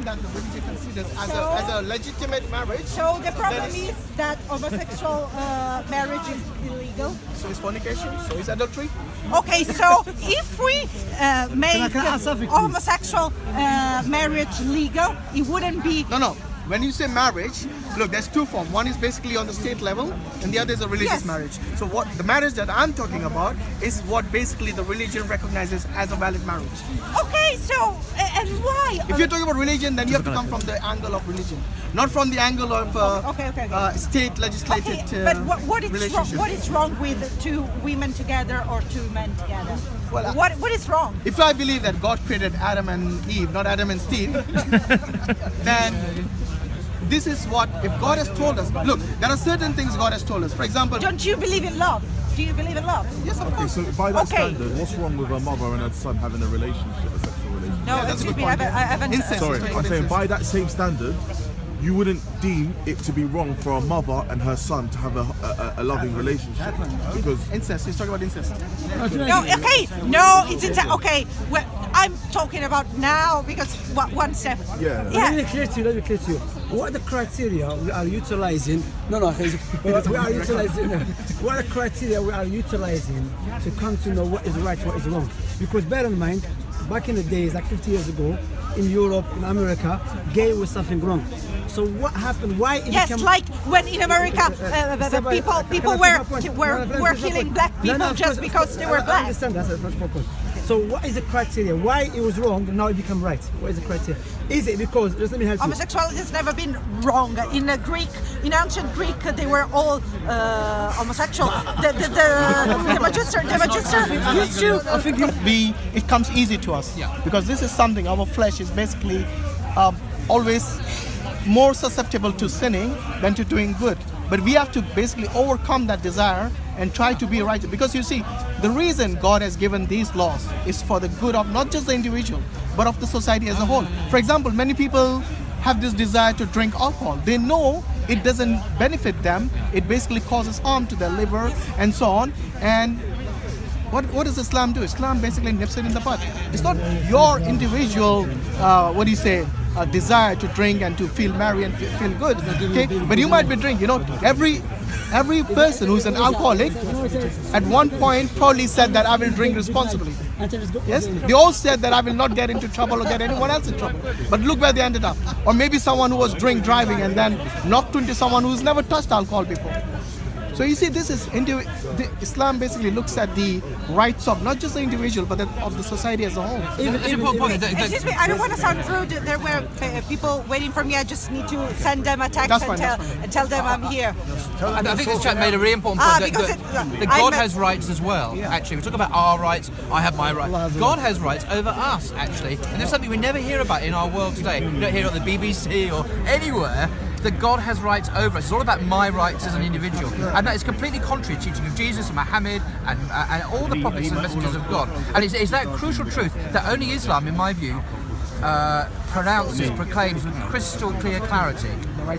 that the religion considers as a legitimate marriage. So the problem is that homosexual marriage is illegal. So is fornication, so is adultery. Okay, so if we make homosexual marriage legal, it wouldn't be... No. When you say marriage, look, there's two forms. One is basically on the state level, and the other is a religious marriage. So what the marriage that I'm talking about is what basically the religion recognizes as a valid marriage. Okay, so, and why? If you're talking about religion, then you have to come from the angle of religion, not from the angle of state legislated but what is wrong with two women together or two men together? Well, what is wrong? If I believe that God created Adam and Eve, not Adam and Steve, then this is what, if God has told us, look, there are certain things God has told us. For example... Don't you believe in love? Do you believe in love? Yes, of course. So by that standard, what's wrong with a mother and her son having a relationship, a sexual relationship? No, excuse me, I haven't... Incest. Sorry, I'm saying by that same standard, you wouldn't deem it to be wrong for a mother and her son to have a loving relationship because incest. He's talking about incest. No, okay, no, it's okay. Well, I'm talking about now because one step. Let me clear to you. What are the criteria we are utilizing? What are the criteria we are utilizing to come to know what is right, what is wrong? Because bear in mind, back in the days, like 50 years ago, in Europe, in America, gay was something wrong. So what happened? Why? Like when in America, people were killing black people just because they were black. I understand that's the first point. So what is the criteria? Why it was wrong and now it become right? What is the criteria? Is it because, just let me help you. Homosexuality has never been wrong. In ancient Greek, they were all homosexual. The magister used to. I think it comes easy to us because this is something, our flesh is basically always more susceptible to sinning than to doing good. But we have to basically overcome that desire and try to be righteous. Because you see, the reason God has given these laws is for the good of not just the individual, but of the society as a whole. For example, many people have this desire to drink alcohol. They know it doesn't benefit them. It basically causes harm to their liver and so on. And what does Islam do? Islam basically nips it in the bud. It's not your individual, desire to drink and to feel merry and feel good. Okay, but you might be drinking. Every person who's an alcoholic at one point probably said that I will drink responsibly. Yes, they all said that I will not get into trouble or get anyone else in trouble. But look where they ended up. Or maybe someone who was driving and then knocked into someone who's never touched alcohol before. So you see, this is Islam basically looks at the rights of not just the individual, but of the society as a whole. Excuse me, I don't want to sound rude. There were people waiting for me. I just need to send them a text and tell them I'm here. I think this chat made a really important point that God has rights as well. Actually, we talk about our rights. I have my rights. God has rights over us, actually, and there's something we never hear about in our world today. You don't hear it on the BBC or anywhere. That God has rights over us. It's all about my rights as an individual. And that is completely contrary to the teaching of Jesus and Muhammad and all the prophets and messengers of God. And it's that crucial truth that only Islam, in my view, proclaims with crystal clear clarity.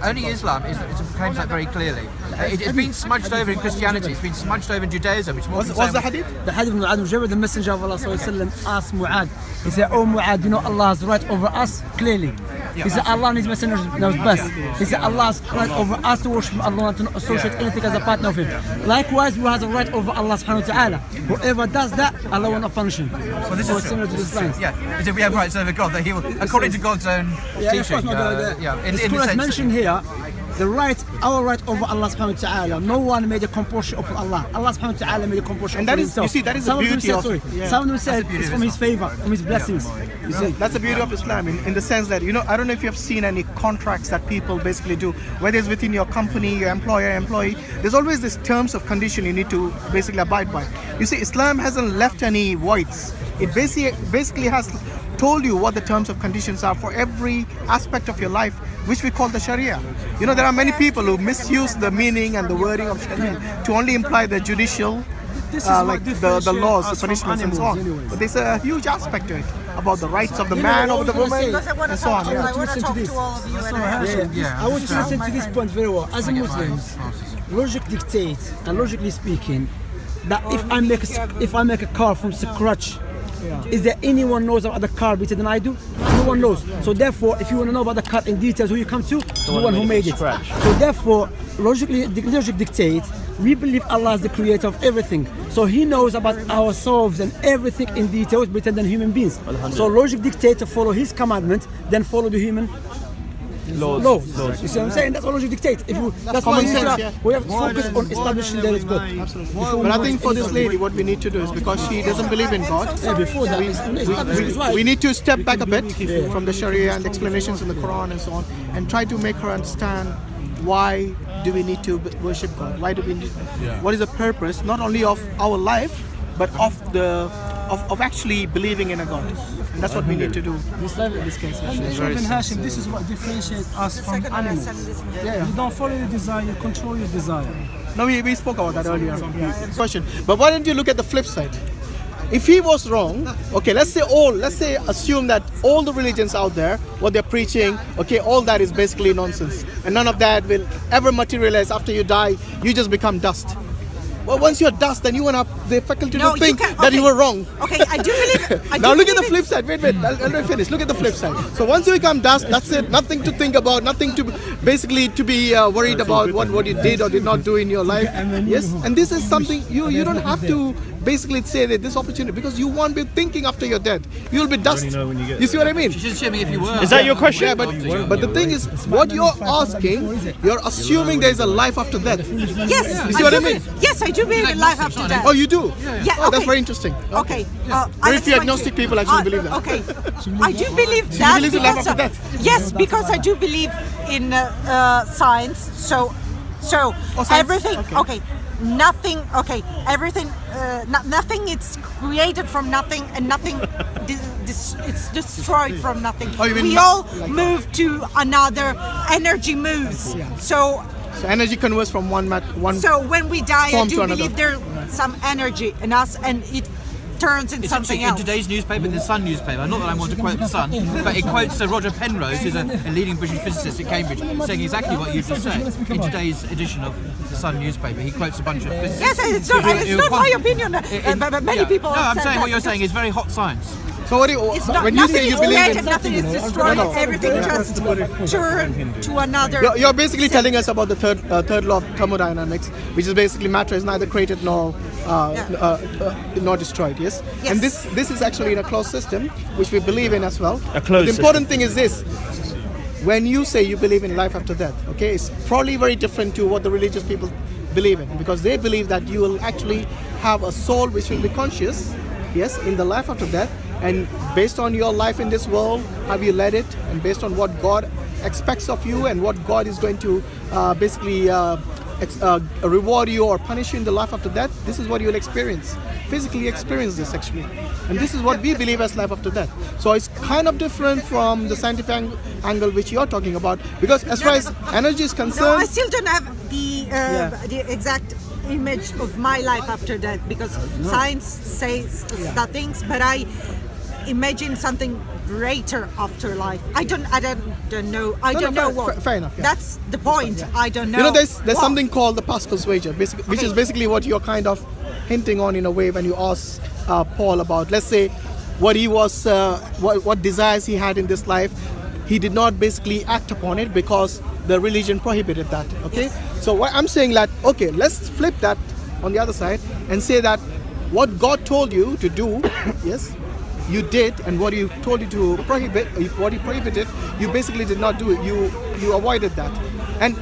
Only Islam proclaims that very clearly. It's been smudged over in Christianity, it's been smudged over in Judaism. What's the hadith? The hadith of Mu'adh, the messenger of Allah asked Mu'adh, he said, "Oh Mu'adh, you know Allah has right over us clearly." He said, Allah and His Messenger knows best. He said, Allah has right over us to worship Allah and to not associate anything as a partner of Him. Likewise, we have a right over Allah subhanahu wa ta'ala. Whoever does that, Allah will not punish him. So this is similar to this line. Yeah, we have rights over God, that He will, according to God's own teaching. The scholars mentioned here, our right over Allah subhanahu wa ta'ala. No one made a compulsion upon Allah. Allah subhanahu wa ta'ala made a compulsion upon Himself. You see, that is the beauty of some of them said it's from His favor, from His blessings. You see? That's the beauty of Islam in the sense that, I don't know if you have seen any contracts that people basically do, whether it's within your company, your employer, employee, there's always this terms of condition you need to basically abide by. You see, Islam hasn't left any voids. It basically has told you what the terms of conditions are for every aspect of your life, which we call the Sharia. There are many people who misuse the meaning and the wording of Sharia to only imply the judicial, the laws, the punishments and so on. Anyway. But there's a huge aspect to it about the rights of the man over the woman and so on. I want to talk to all of you. I want to listen to this point very well. As a Muslim, logic dictates, and logically speaking, that if I make a car from scratch, Is there anyone knows about the car better than I do? No one knows. So therefore, if you want to know about the car in details, who you come to? The one who made it. So therefore, logic dictates, we believe Allah is the creator of everything. So He knows about ourselves and everything in details better than human beings. So logic dictates to follow His commandment, then follow the human laws. You see what I'm saying? That's what logic dictates. That's why we have to focus on establishing that it's good. Absolutely. But I think for this lady, what we need to do is, because she doesn't believe in God, Before that, we need to step back a bit from the Sharia and explanations in the Quran and so on, and try to make her understand why do we need to worship God? Why do we need? What is the purpose, not only of our life, but of actually believing in a God? And that's what we need to do in this case. Even Hashim, this is what differentiates us from animals. You don't follow your desire, you control your desire. No, we spoke about that earlier. Question. But why don't you look at the flip side? If he was wrong, okay, let's assume that all the religions out there, what they're preaching, okay, all that is basically nonsense, and none of that will ever materialize. After you die, you just become dust. Well, once you're dust, then you won't have the faculty to think that you were wrong. Okay, I do believe. Now look at the flip side. Wait, I'll let me finish. Look at the flip side. So once you become dust, that's it. Nothing to think about. Nothing to be worried about what you did or did not do in your life. Yes, and this is something you don't have to basically say that this opportunity, because you won't be thinking after you're dead. You'll be dust. You see what I mean? She's assuming if you were. Is that your question? Yeah, but the thing is, what you're asking, you're assuming there's a life after death. Yes, You see what I mean? Yes, I do believe in life after death. Oh, you do? Yeah. Oh, that's very interesting. Okay. Very few agnostic people actually believe that. Okay. I do believe that. believes in life after death? Yes, because I do believe in science. So science? everything. Okay. Nothing. Okay. Everything. Nothing. It's created from nothing, and nothing. It's destroyed from nothing. Oh, you mean we all move to another. Energy moves. So energy converts from one. So when we die, I form do to another. believe there's some energy in us, and it turns into something else. In today's newspaper, the Sun newspaper, not that I want to quote the Sun, but it quotes Roger Penrose, who's a leading British physicist at Cambridge, saying exactly what you just said. In today's edition of the Sun newspaper, he quotes a bunch of physicists. Yes, it's not my opinion, but many people. No, I'm said saying that. what you're saying is very hot science. So what do you, It's not, when you nothing say you is believe created, in nothing is destroyed, everything just turned to another. You're basically telling us about the third law of thermodynamics, which is basically matter is neither created nor destroyed. Yes. And this is actually in a closed system, which we believe in as well. A closed The important thing is this: when you say you believe in life after death, okay, it's probably very different to what the religious people believe in, because they believe that you will actually have a soul which will be conscious, yes, in the life after death. And based on your life in this world, have you led it, and based on what God expects of you and what God is going to reward you or punish you in the life after death, this is what you'll experience. Physically experience this actually. And this is what we believe as life after death. So it's kind of different from the scientific angle which you're talking about, because as far as energy is No, concerned, I still don't have the exact image of my life after death, because science says that things, but I imagine something greater after life. I don't know. I don't know what. Fair enough. Yeah. That's the point. I don't know. You know, there's something called the Pascal's wager, which is basically what you're kind of hinting on in a way when you ask Paul about, let's say, what he was, what desires he had in this life. He did not basically act upon it because the religion prohibited that. Okay. Yes. So what I'm saying that, okay, let's flip that on the other side and say that what God told you to do, yes, you did, and what He told you to prohibit, what He prohibited, you basically did not do it. You avoided that, and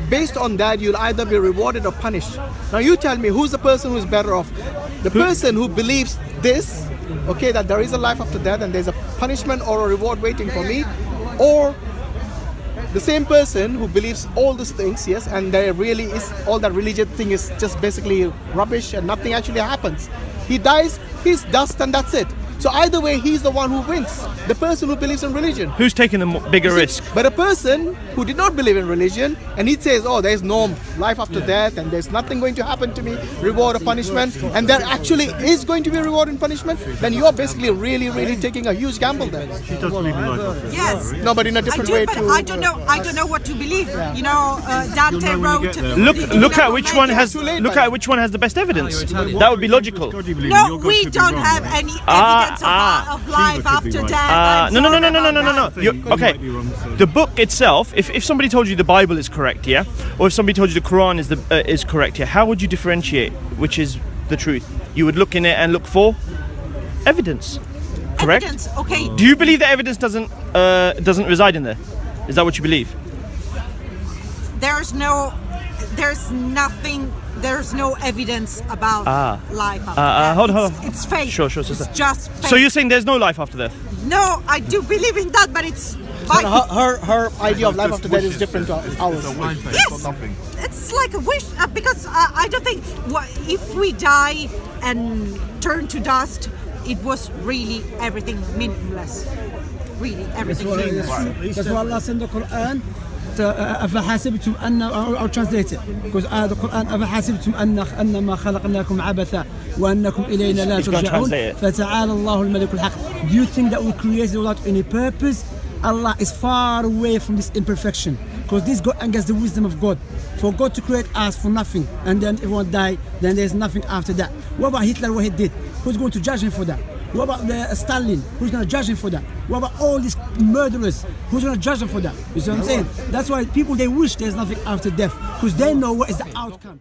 based on that, you'll either be rewarded or punished. Now you tell me, who's the person who's better off? The person who believes this, okay, that there is a life after death and there's a punishment or a reward waiting for me, or the same person who believes all these things, yes, and there really is all that religious thing is just basically rubbish and nothing actually happens. He dies, he's dust, and that's it. So either way, he's the one who wins. The person who believes in religion. Who's taking the bigger risk? But a person who did not believe in religion, and he says, oh, there's no life after death, and there's nothing going to happen to me, reward or punishment, and there actually is going to be reward and punishment, then you're basically really taking a huge gamble there. She does believe in life after death. Yes. No, but in a different way but to... I don't know what to believe. You know, Dante You'll know when you wrote. get there. Look at which one has too late, look buddy. at which one has the best evidence. Italian. That would be logical. God you believe in, No, your God we could be don't wrong. have any evidence. evidence of life after death. No. Okay, the book itself. If somebody told you the Bible is correct, yeah, or if somebody told you the Quran is correct, yeah, how would you differentiate which is the truth? You would look in it and look for evidence. Correct? Evidence, okay. Do you believe that evidence doesn't reside in there? Is that what you believe? There's no evidence about life after death. Hold on. It's fake. Sure. It's just fake. So you're saying there's no life after death? No, I do believe in that, but it's fake. Her idea of life after death is different to ours. Yes, it's like a wish because I don't think if we die and turn to dust, it was really everything meaningless. Really, everything meaningless. That's why Allah said in the Quran. أفحسبتم أن أو translate it because the Quran أفحسبتم أنما خلقناكم عبثا وأنكم إلينا لا ترجعون فتعالى الله الملك الحق. Do you think that we created without any purpose? Allah is far away from this imperfection because this goes against the wisdom of God. For God to create us for nothing and then everyone die, then there's nothing after that. What about Hitler, what he did? Who's going to judge him for that? What about Stalin? Who's going to judge him for that? What about all these murderers? Who's going to judge them for that? You see what I'm saying? That's why people, they wish there's nothing after death because they know what is the outcome.